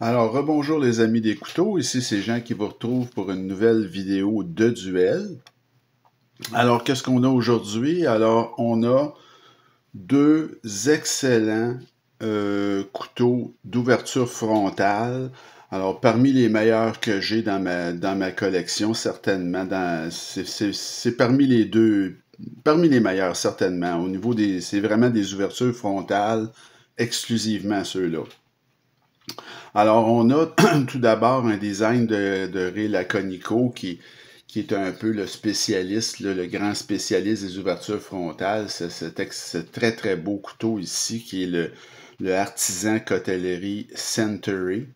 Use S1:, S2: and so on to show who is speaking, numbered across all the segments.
S1: Alors, rebonjour les amis des couteaux, ici c'est Jean qui vous retrouve pour une nouvelle vidéo de duel. Alors, qu'est-ce qu'on a aujourd'hui? Alors, on a deux excellents couteaux d'ouverture frontale. Alors, parmi les meilleurs que j'ai dans ma collection, certainement, c'est parmi les deux, parmi les meilleurs, certainement. Au niveau c'est vraiment des ouvertures frontales, exclusivement ceux-là. Alors, on a tout d'abord un design de Ray Laconico qui est un peu le spécialiste, le grand spécialiste des ouvertures frontales. C'est ce très très beau couteau ici qui est le Artisan Cotellerie Century.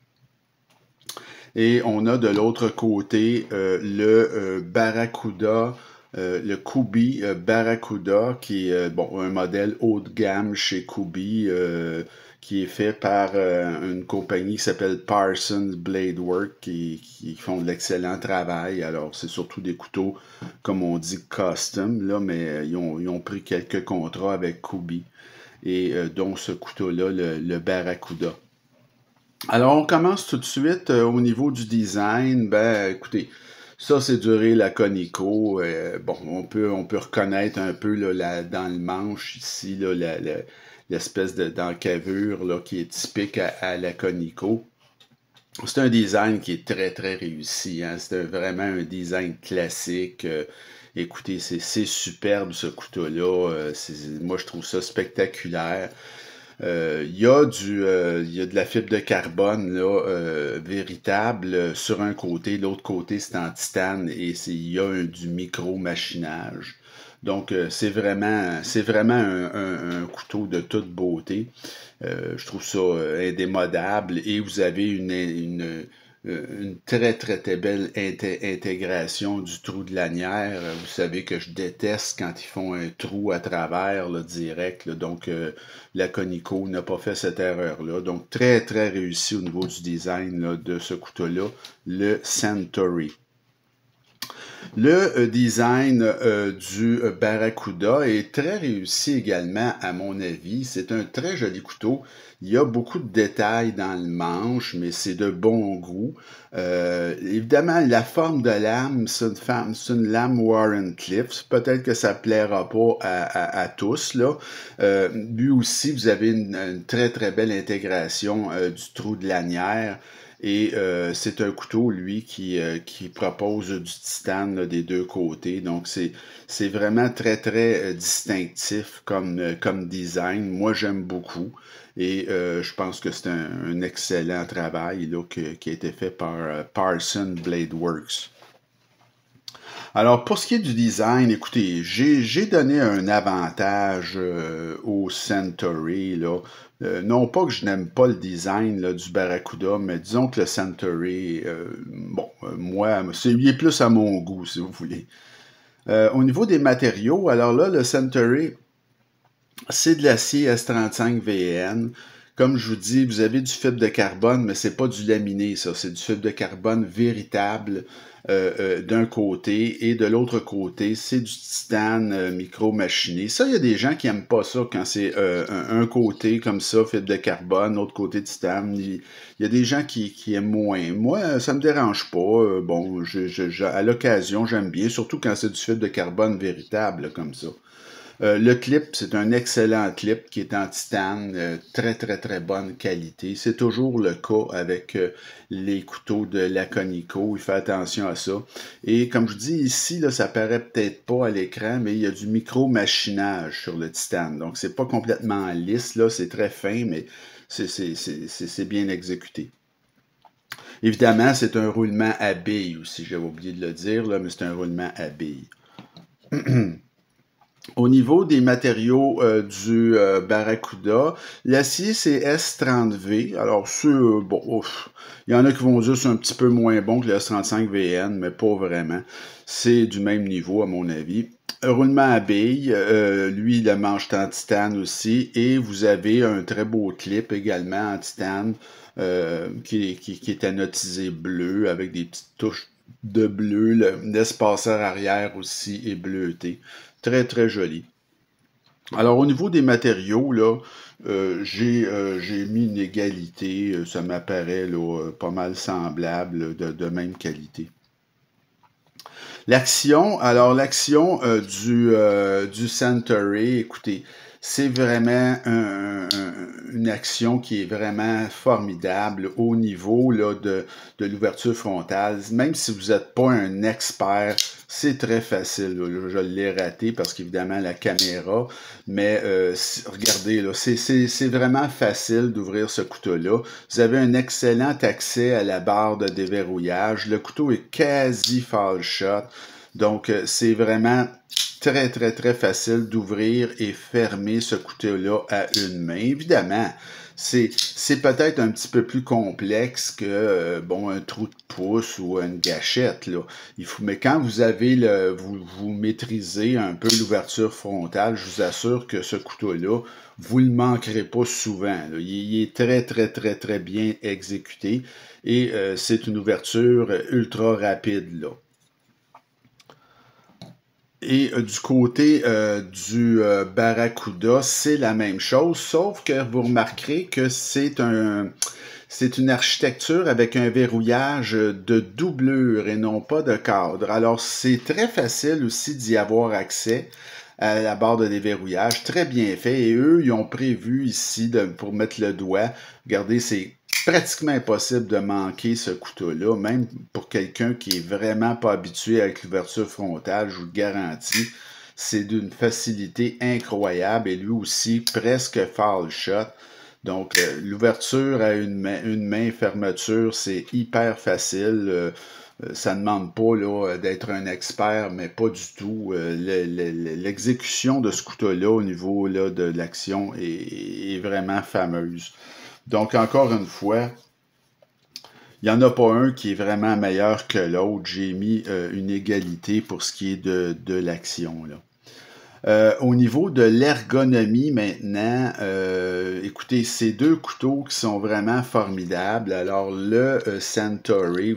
S1: Et on a de l'autre côté le Barracuda, le Kubi Barracuda, qui est bon, un modèle haut de gamme chez Kubi, qui est fait par une compagnie qui s'appelle Parsons Blade Work, qui font de l'excellent travail. Alors, c'est surtout des couteaux, comme on dit, custom, là, mais ils ont pris quelques contrats avec Kubi, et dont ce couteau-là, le Barracuda. Alors, on commence tout de suite au niveau du design. Ben, écoutez, ça, c'est du Ray Laconico. Bon, on peut reconnaître un peu là, dans le manche ici là, l'espèce d'encavure là, qui est typique à Laconico. C'est un design qui est très, très réussi, hein. C'est vraiment un design classique. Écoutez, c'est superbe ce couteau-là. Moi, je trouve ça spectaculaire. Il y a de la fibre de carbone là, véritable sur un côté, l'autre côté c'est en titane et il y a du micro-machinage. Donc c'est vraiment un couteau de toute beauté. Je trouve ça indémodable et vous avez une très très très belle intégration du trou de lanière. Vous savez que je déteste quand ils font un trou à travers là, direct. Là. Donc la Conico n'a pas fait cette erreur-là. Donc très très réussi au niveau du design là, de ce couteau-là, le Centauri. Le design du Barracuda est très réussi également, à mon avis. C'est un très joli couteau. Il y a beaucoup de détails dans le manche, mais c'est de bon goût. Évidemment, la forme de lame, c'est une lame Warren Cliff. Peut-être que ça plaira pas à tous, là. Lui aussi, vous avez une très très belle intégration du trou de lanière. Et c'est un couteau, lui, qui propose du titane là, des deux côtés. Donc, c'est vraiment très, très distinctif comme design. Moi, j'aime beaucoup. Et je pense que c'est un excellent travail là, qui a été fait par Parson Blade Works. Alors, pour ce qui est du design, écoutez, j'ai donné un avantage au Centauri, là. Non pas que je n'aime pas le design là, du Barracuda, mais disons que le Centauri, bon, moi, il est plus à mon goût, si vous voulez. Au niveau des matériaux, alors là, le Centauri, c'est de l'acier S35VN. Comme je vous dis, vous avez du fibre de carbone, mais c'est pas du laminé, ça. C'est du fibre de carbone véritable d'un côté, et de l'autre côté, c'est du titane micro-machiné. Ça, il y a des gens qui aiment pas ça quand c'est un côté comme ça, fibre de carbone, l'autre côté titane. Il y a des gens qui aiment moins. Moi, ça me dérange pas. Bon, à l'occasion, j'aime bien, surtout quand c'est du fibre de carbone véritable, là, comme ça. Le clip, c'est un excellent clip qui est en titane, très très très bonne qualité. C'est toujours le cas avec les couteaux de Laconico. Il fait attention à ça. Et comme je dis ici, là, ça paraît peut-être pas à l'écran, mais il y a du micro-machinage sur le titane. Donc c'est pas complètement lisse, là, c'est très fin, mais c'est bien exécuté. Évidemment, c'est un roulement à billes aussi, j'avais oublié de le dire, là, mais c'est un roulement à billes. Au niveau des matériaux du Barracuda, l'acier c'est S30V. Alors, bon, il y en a qui vont dire que c'est un petit peu moins bon que le S35VN, mais pas vraiment. C'est du même niveau, à mon avis. Un roulement à billes, lui, il a manche en titane aussi. Et vous avez un très beau clip également en titane qui est anotisé bleu avec des petites touches de bleu. L'espaceur arrière aussi est bleuté. Très, très joli. Alors, au niveau des matériaux, là, j'ai mis une égalité, ça m'apparaît là, pas mal semblable, de même qualité. L'action, alors l'action du Centauri, écoutez, c'est vraiment une action qui est vraiment formidable au niveau là, de l'ouverture frontale. Même si vous n'êtes pas un expert, c'est très facile. Là. Je l'ai raté parce qu'évidemment la caméra, mais regardez, là, c'est vraiment facile d'ouvrir ce couteau-là. Vous avez un excellent accès à la barre de déverrouillage. Le couteau est quasi fall shot. Donc, c'est vraiment très, très, très facile d'ouvrir et fermer ce couteau-là à une main. Évidemment, c'est peut-être un petit peu plus complexe que bon un trou de pouce ou une gâchette là. Mais quand vous avez vous maîtrisez un peu l'ouverture frontale, je vous assure que ce couteau-là, vous ne le manquerez pas souvent. Là. Il est très très très très bien exécuté et c'est une ouverture ultra rapide là. Et du côté du Barracuda, c'est la même chose, sauf que vous remarquerez que c'est une architecture avec un verrouillage de doublure et non pas de cadre. Alors, c'est très facile aussi d'y avoir accès à la barre de déverrouillage, très bien fait. Et eux, ils ont prévu ici pour mettre le doigt. Regardez, c'est pratiquement impossible de manquer ce couteau-là, même pour quelqu'un qui est vraiment pas habitué avec l'ouverture frontale, je vous le garantis. C'est d'une facilité incroyable et lui aussi presque fall shot. Donc, l'ouverture à une main fermeture, c'est hyper facile. Ça ne demande pas d'être un expert, mais pas du tout. L'exécution de ce couteau-là au niveau là, de l'action est vraiment fameuse. Donc, encore une fois, il n'y en a pas un qui est vraiment meilleur que l'autre. J'ai mis une égalité pour ce qui est de l'action. Là. Au niveau de l'ergonomie maintenant, écoutez, ces deux couteaux qui sont vraiment formidables. Alors le Centauri,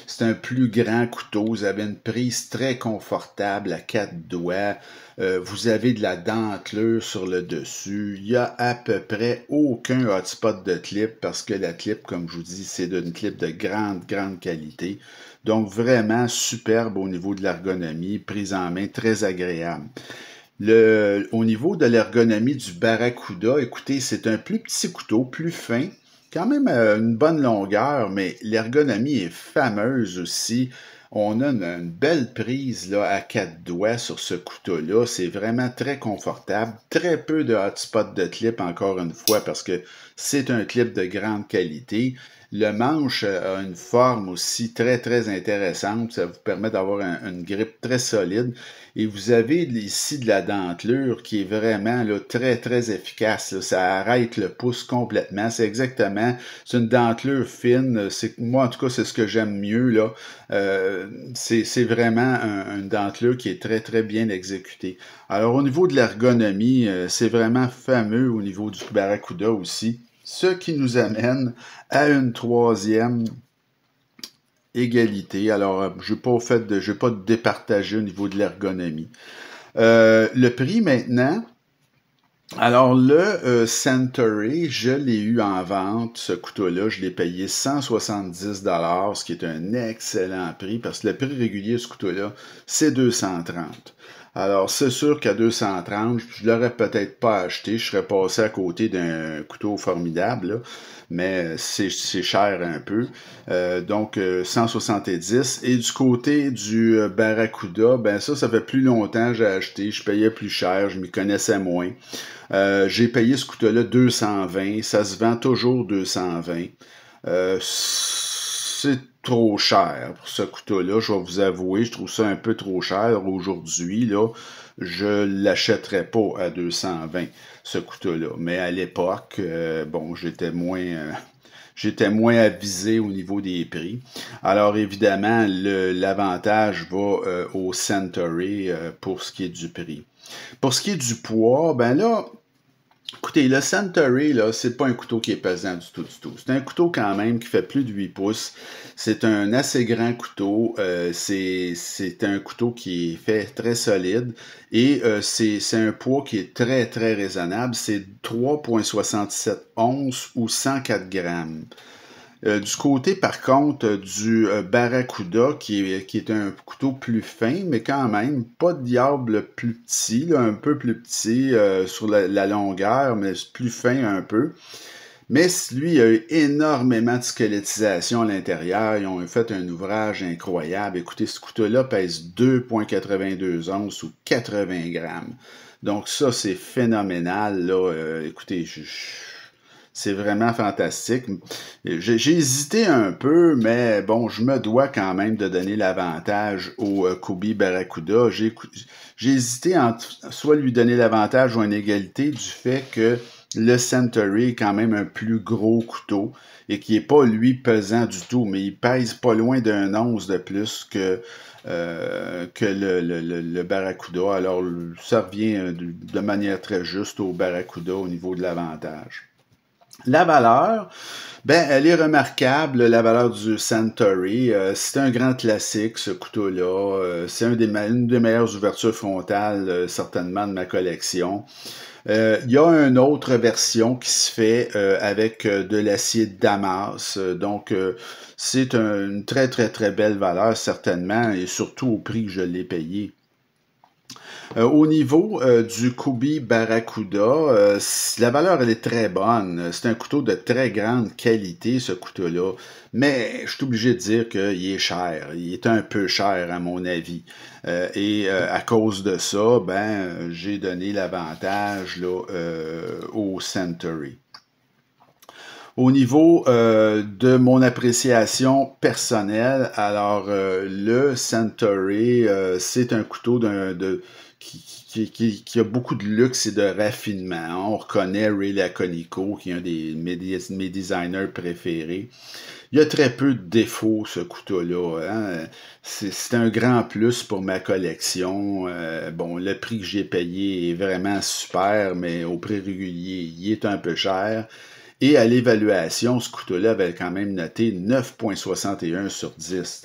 S1: c'est un plus grand couteau, vous avez une prise très confortable à 4 doigts. Vous avez de la dentelure sur le dessus. Il y a à peu près aucun hotspot de clip parce que la clip, comme je vous dis, c'est d'une clip de grande, grande qualité. Donc vraiment superbe au niveau de l'ergonomie, prise en main très agréable. Au niveau de l'ergonomie du Barracuda, écoutez, c'est un plus petit couteau, plus fin, quand même une bonne longueur, mais l'ergonomie est fameuse aussi. On a une belle prise là, à 4 doigts sur ce couteau-là. C'est vraiment très confortable. Très peu de hotspot de clip, encore une fois, parce que c'est un clip de grande qualité. Le manche a une forme aussi très, très intéressante. Ça vous permet d'avoir une grippe très solide. Et vous avez ici de la dentelure qui est vraiment là, très, très efficace. Là. Ça arrête le pouce complètement. C'est une dentelure fine. Moi, en tout cas, c'est ce que j'aime mieux. Là. C'est vraiment une dentelure qui est très, très bien exécutée. Alors, au niveau de l'ergonomie, c'est vraiment fameux au niveau du Barracuda aussi. Ce qui nous amène à une troisième égalité. Alors, je n'ai pas départagé au niveau de l'ergonomie. Le prix maintenant, alors le Centauri, je l'ai eu en vente, ce couteau-là, je l'ai payé 170$, ce qui est un excellent prix, parce que le prix régulier de ce couteau-là, c'est 230$. Alors, c'est sûr qu'à 230, je l'aurais peut-être pas acheté, je serais passé à côté d'un couteau formidable, là, mais c'est cher un peu. Donc, 170. Et du côté du Barracuda, ben ça fait plus longtemps que j'ai acheté, je payais plus cher, je m'y connaissais moins. J'ai payé ce couteau-là 220, ça se vend toujours 220. C'est trop cher pour ce couteau-là, je vais vous avouer, je trouve ça un peu trop cher aujourd'hui, là. Je l'achèterais pas à 220, ce couteau-là. Mais à l'époque, bon, j'étais moins avisé au niveau des prix. Alors évidemment, l'avantage va au Centauri pour ce qui est du prix. Pour ce qui est du poids, ben là, Écoutez, le Centauri, là, c'est pas un couteau qui est pesant du tout, du tout. C'est un couteau quand même qui fait plus de 8 pouces. C'est un assez grand couteau. C'est un couteau qui est fait très solide et c'est un poids qui est très, très raisonnable. C'est 3,67 onces ou 104 grammes. Du côté, par contre, du Barracuda, qui est un couteau plus fin, mais quand même, pas de diable plus petit, là, un peu plus petit sur la longueur, mais plus fin un peu. Mais lui, il y a eu énormément de squelettisation à l'intérieur. Ils ont fait un ouvrage incroyable. Écoutez, ce couteau-là pèse 2,82 onces ou 80 grammes. Donc ça, c'est phénoménal, là. Écoutez, c'est vraiment fantastique. J'ai hésité un peu, mais bon, je me dois quand même de donner l'avantage au Kobe Barracuda. J'ai hésité entre soit lui donner l'avantage ou une égalité du fait que le Centauri est quand même un plus gros couteau et qui est pas, lui, pesant du tout, mais il pèse pas loin d'un once de plus que le Barracuda. Alors, ça revient de manière très juste au Barracuda au niveau de l'avantage. La valeur, ben, elle est remarquable, la valeur du Centauri. C'est un grand classique, ce couteau-là. C'est une des meilleures ouvertures frontales, certainement, de ma collection. Il y a une autre version qui se fait avec de l'acier de Damas. Donc, c'est une très, très, très belle valeur, certainement, et surtout au prix que je l'ai payé. Au niveau du Kobe Barracuda, la valeur elle est très bonne. C'est un couteau de très grande qualité, ce couteau-là. Mais je suis obligé de dire qu'il est cher. Il est un peu cher, à mon avis. À cause de ça, ben, j'ai donné l'avantage là, au Centauri. Au niveau de mon appréciation personnelle, alors le Centauri, c'est un couteau qui a beaucoup de luxe et de raffinement. On reconnaît Ray Laconico, qui est un de mes designers préférés. Il y a très peu de défauts, ce couteau-là. Hein? C'est un grand plus pour ma collection. Bon, le prix que j'ai payé est vraiment super, mais au prix régulier, il est un peu cher. Et à l'évaluation, ce couteau-là avait quand même noté 9,61 sur 10.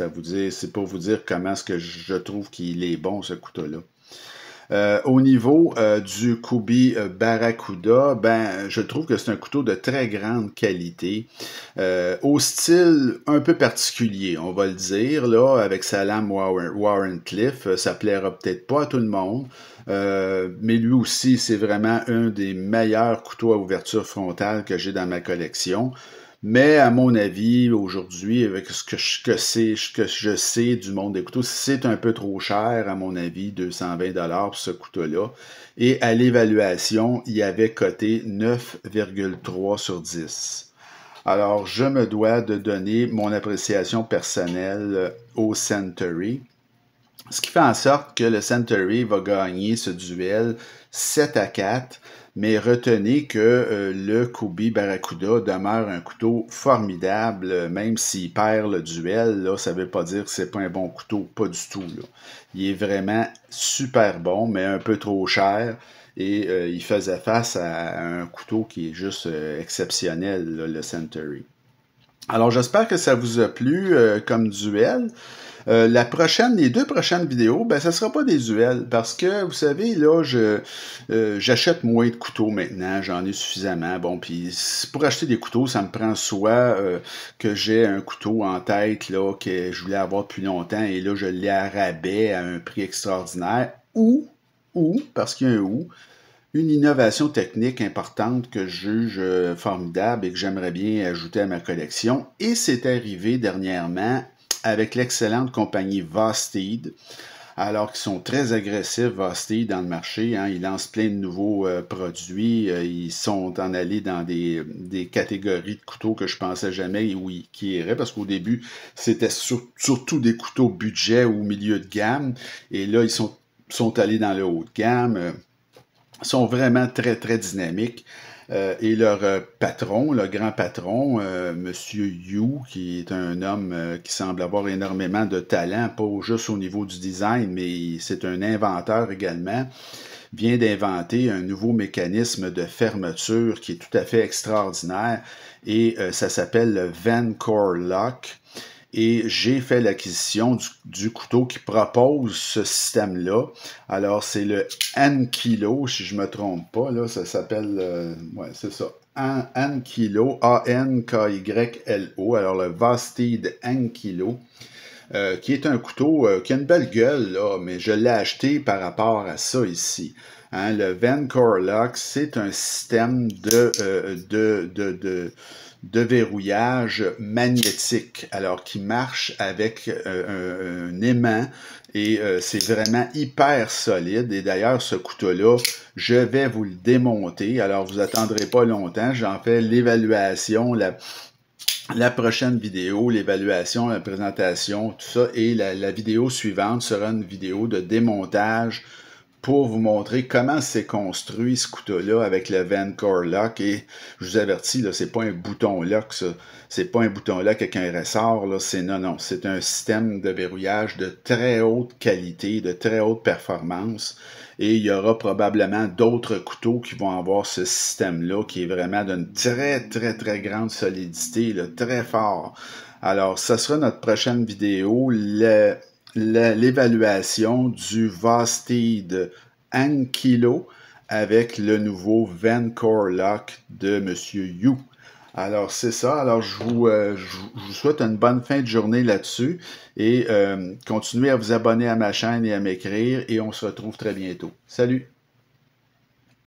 S1: C'est pour vous dire comment est-ce que je trouve qu'il est bon, ce couteau-là. Au niveau du Kobe Barracuda, ben, je trouve que c'est un couteau de très grande qualité, au style un peu particulier, on va le dire, là, avec sa lame Warren Cliff. Ça plaira peut-être pas à tout le monde, mais lui aussi, c'est vraiment un des meilleurs couteaux à ouverture frontale que j'ai dans ma collection. Mais à mon avis, aujourd'hui, avec ce que je sais du monde des couteaux, c'est un peu trop cher, à mon avis, 220 $ pour ce couteau-là. Et à l'évaluation, il avait coté 9,3 sur 10. Alors, je me dois de donner mon appréciation personnelle au Centauri. Ce qui fait en sorte que le Centauri va gagner ce duel 7-4, mais retenez que le Kobe Barracuda demeure un couteau formidable, même s'il perd le duel, là, ça ne veut pas dire que c'est pas un bon couteau, pas du tout. Là. Il est vraiment super bon, mais un peu trop cher, et il faisait face à un couteau qui est juste exceptionnel, là, le Centauri. Alors j'espère que ça vous a plu comme duel. Les 2 prochaines vidéos, ben, ça sera pas des duels parce que, vous savez, là, j'achète moins de couteaux maintenant, j'en ai suffisamment. Bon, puis pour acheter des couteaux, ça me prend soit que j'ai un couteau en tête, là, que je voulais avoir depuis longtemps et là, je l'ai à rabais à un prix extraordinaire, parce qu'il y a un une innovation technique importante que je juge formidable et que j'aimerais bien ajouter à ma collection. Et c'est arrivé dernièrement avec l'excellente compagnie Vosteed, alors qu'ils sont très agressifs, Vosteed, dans le marché. Hein, ils lancent plein de nouveaux produits. Ils sont en allés dans des catégories de couteaux que je pensais jamais qui iraient, parce qu'au début, c'était surtout des couteaux budget ou milieu de gamme. Et là, ils sont allés dans le haut de gamme. Sont vraiment très, très dynamiques. Et leur patron, le grand patron, Monsieur Yu, qui est un homme qui semble avoir énormément de talent, pas juste au niveau du design, mais c'est un inventeur également, vient d'inventer un nouveau mécanisme de fermeture qui est tout à fait extraordinaire et ça s'appelle le Vancore Lock. Et j'ai fait l'acquisition du couteau qui propose ce système-là. Alors, c'est le Ankilo, si je ne me trompe pas, là, ça s'appelle, ouais, c'est ça, Ankilo, A-N-K-Y-L-O, alors le Vastid Ankilo, qui est un couteau qui a une belle gueule, là, mais je l'ai acheté par rapport à ça ici. Hein, le Vancore Lock, c'est un système de verrouillage magnétique, alors qui marche avec un aimant et c'est vraiment hyper solide. Et d'ailleurs, ce couteau-là, je vais vous le démonter. Alors, vous attendrez pas longtemps. J'en fais l'évaluation, la prochaine vidéo, l'évaluation, la présentation, tout ça. Et la vidéo suivante sera une vidéo de démontage pour vous montrer comment c'est construit ce couteau-là avec le Vancore Lock. Et je vous avertis, là, c'est pas un bouton lock, ça. C'est pas un bouton lock avec un ressort, là. Non. C'est un système de verrouillage de très haute qualité, de très haute performance. Et il y aura probablement d'autres couteaux qui vont avoir ce système-là, qui est vraiment d'une très grande solidité, là, très fort. Alors, ça sera notre prochaine vidéo. L'évaluation du Vastid Ankilo avec le nouveau Vancore Lock de M. Yu. Alors, c'est ça. Alors, je vous souhaite une bonne fin de journée là-dessus et continuez à vous abonner à ma chaîne et à m'écrire et on se retrouve très bientôt. Salut!